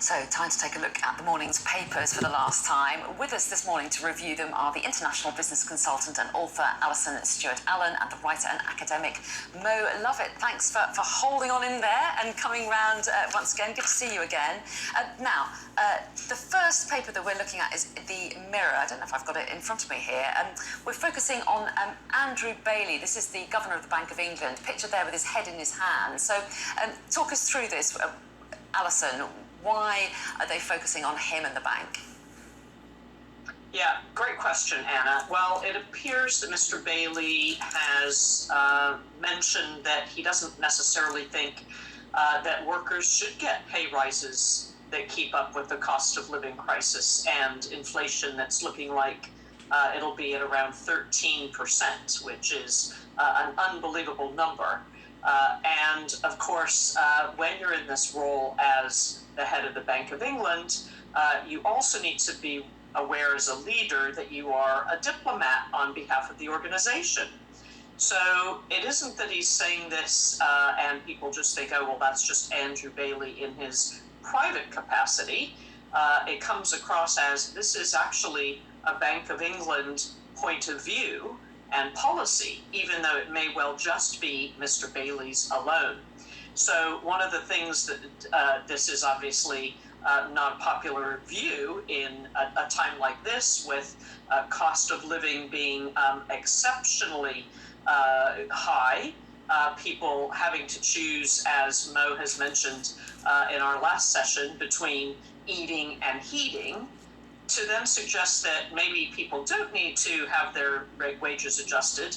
So, time to take a look at the morning's papers for the last time. With us this morning to review them are the international business consultant and author Alison Stewart-Allen and the writer and academic Mo Lovett. Thanks for holding on in there and coming round once again. Good to see you again. Now, the first paper that we're looking at is the Mirror. I don't know if I've got it in front of me here. We're focusing on Andrew Bailey. This is the Governor of the Bank of England, pictured there with his head in his hand. So, talk us through this, Alison. Why are they focusing on him and the bank? Yeah, great question, Anna. Well, it appears that Mr. Bailey has mentioned that he doesn't necessarily think that workers should get pay rises that keep up with the cost of living crisis and inflation that's looking like it'll be at around 13%, which is an unbelievable number. And of course, when you're in this role as the head of the Bank of England, you also need to be aware as a leader that you are a diplomat on behalf of the organization. So it isn't that he's saying this and people just think, oh, well, that's just Andrew Bailey in his private capacity. It comes across as this is actually a Bank of England point of view and policy, even though it may well just be Mr. Bailey's alone. So one of the things that this is obviously not a popular view in a time like this, with cost of living being exceptionally high, people having to choose, as Mo has mentioned in our last session, between eating and heating, to then suggest that maybe people don't need to have their wages adjusted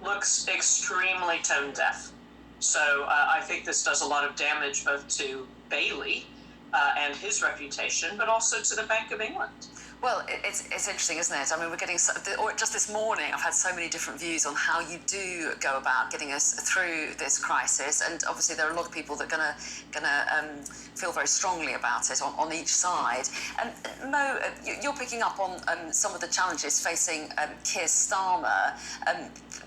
looks extremely tone deaf. So I think this does a lot of damage both to Bailey and his reputation, but also to the Bank of England. Well, it's interesting, isn't it? I mean, we're getting, or just this morning, I've had so many different views on how you do go about getting us through this crisis, and obviously there are a lot of people that are gonna feel very strongly about it on each side. Mo, you're picking up on some of the challenges facing Keir Starmer.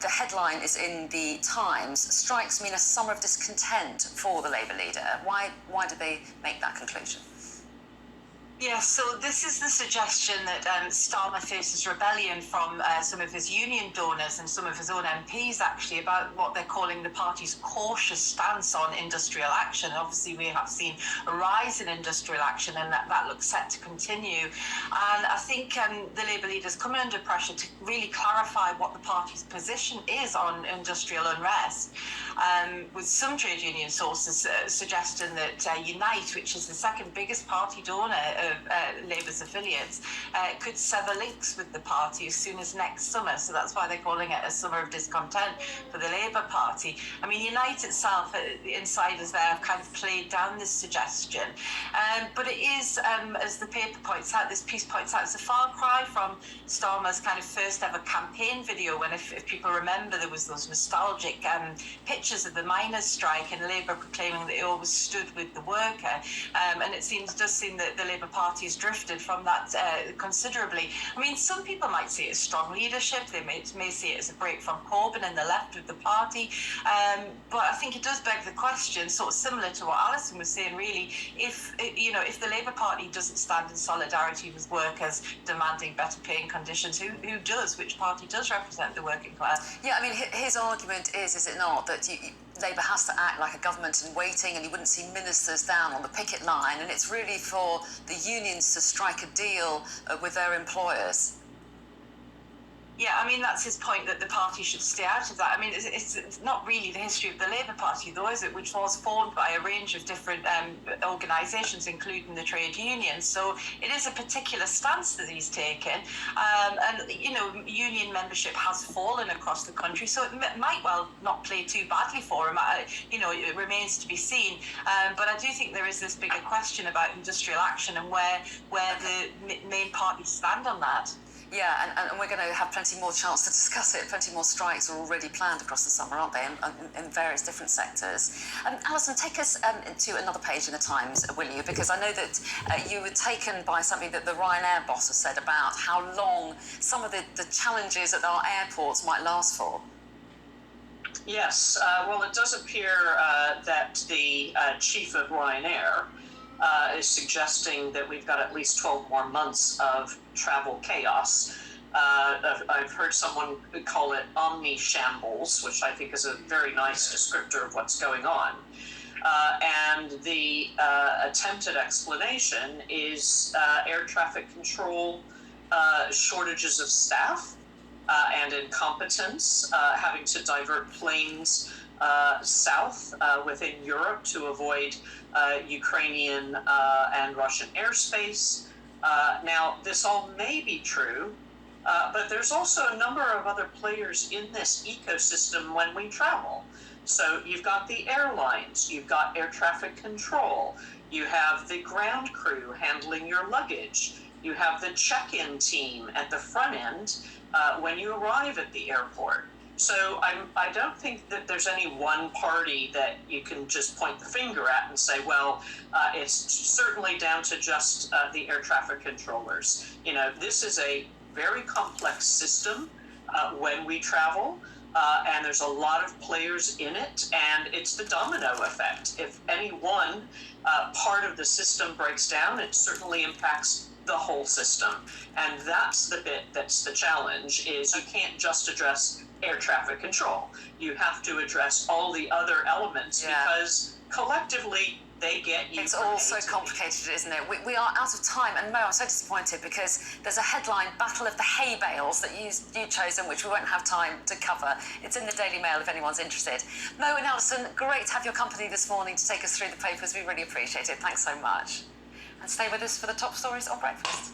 The headline is in the Times: strikes mean a summer of discontent for the Labour leader. Why did they make that conclusion? Yes, so this is the suggestion that Starmer faces rebellion from some of his union donors and some of his own MPs, actually, about what they're calling the party's cautious stance on industrial action. Obviously, we have seen a rise in industrial action, and that looks set to continue. And I think the Labour leader's coming under pressure to really clarify what the party's position is on industrial unrest, with some trade union sources suggesting that Unite, which is the second biggest party donor Labour's affiliates, could sever links with the party as soon as next summer. So that's why they're calling it a summer of discontent for the Labour Party. I mean, Unite itself, the insiders there have kind of played down this suggestion. But it is, as the paper points out, this piece points out, it's a far cry from Starmer's kind of first ever campaign video, when, if people remember, there was those nostalgic pictures of the miners' strike and Labour proclaiming that they always stood with the worker. And it does seem that the Labour Party has drifted from that considerably. I mean, some people might see it as strong leadership. They may see it as a break from Corbyn and the left of the party. But I think it does beg the question, sort of similar to what Alison was saying, really, if the Labour Party doesn't stand in solidarity with workers demanding better pay and conditions, who does? Which party does represent the working class? Yeah, I mean, his argument is it not, that Labour has to act like a government in waiting, and you wouldn't see ministers down on the picket line, and it's really for the unions to strike a deal with their employers. Yeah, I mean, that's his point, that the party should stay out of that. I mean, it's not really the history of the Labour Party, though, is it? Which was formed by a range of different organisations, including the trade unions. So it is a particular stance that he's taken. And, union membership has fallen across the country, so it might well not play too badly for him. It remains to be seen. But I do think there is this bigger question about industrial action and where the main parties stand on that. Yeah, and we're going to have plenty more chance to discuss it. Plenty more strikes are already planned across the summer, aren't they, in various different sectors. Alison, take us to another page in the Times, will you? Because I know that you were taken by something that the Ryanair boss has said about how long some of the challenges at our airports might last for. Yes, well, it does appear that the chief of Ryanair is suggesting that we've got at least 12 more months of travel chaos. I've heard someone call it omni-shambles, which I think is a very nice descriptor of what's going on. And the attempted explanation is air traffic control shortages of staff and incompetence, having to divert planes south within Europe to avoid Ukrainian and Russian airspace. Now, this all may be true, but there's also a number of other players in this ecosystem when we travel. So you've got the airlines, you've got air traffic control, you have the ground crew handling your luggage, you have the check-in team at the front end when you arrive at the airport. So I don't think that there's any one party that you can just point the finger at and say, well, it's certainly down to just the air traffic controllers. You know, this is a very complex system when we travel, and there's a lot of players in it, and it's the domino effect. If any one part of the system breaks down, it certainly impacts the whole system. And that's the bit that's the challenge, is you can't just address air traffic control. You have to address all the other elements because collectively they get you. It's all so complicated, isn't it? We are out of time, and Mo, I'm so disappointed because there's a headline, Battle of the Hay Bales, that you've chosen, which we won't have time to cover. It's in the Daily Mail if anyone's interested. Mo and Alison, great to have your company this morning to take us through the papers. We really appreciate it. Thanks so much. And stay with us for the top stories on breakfast.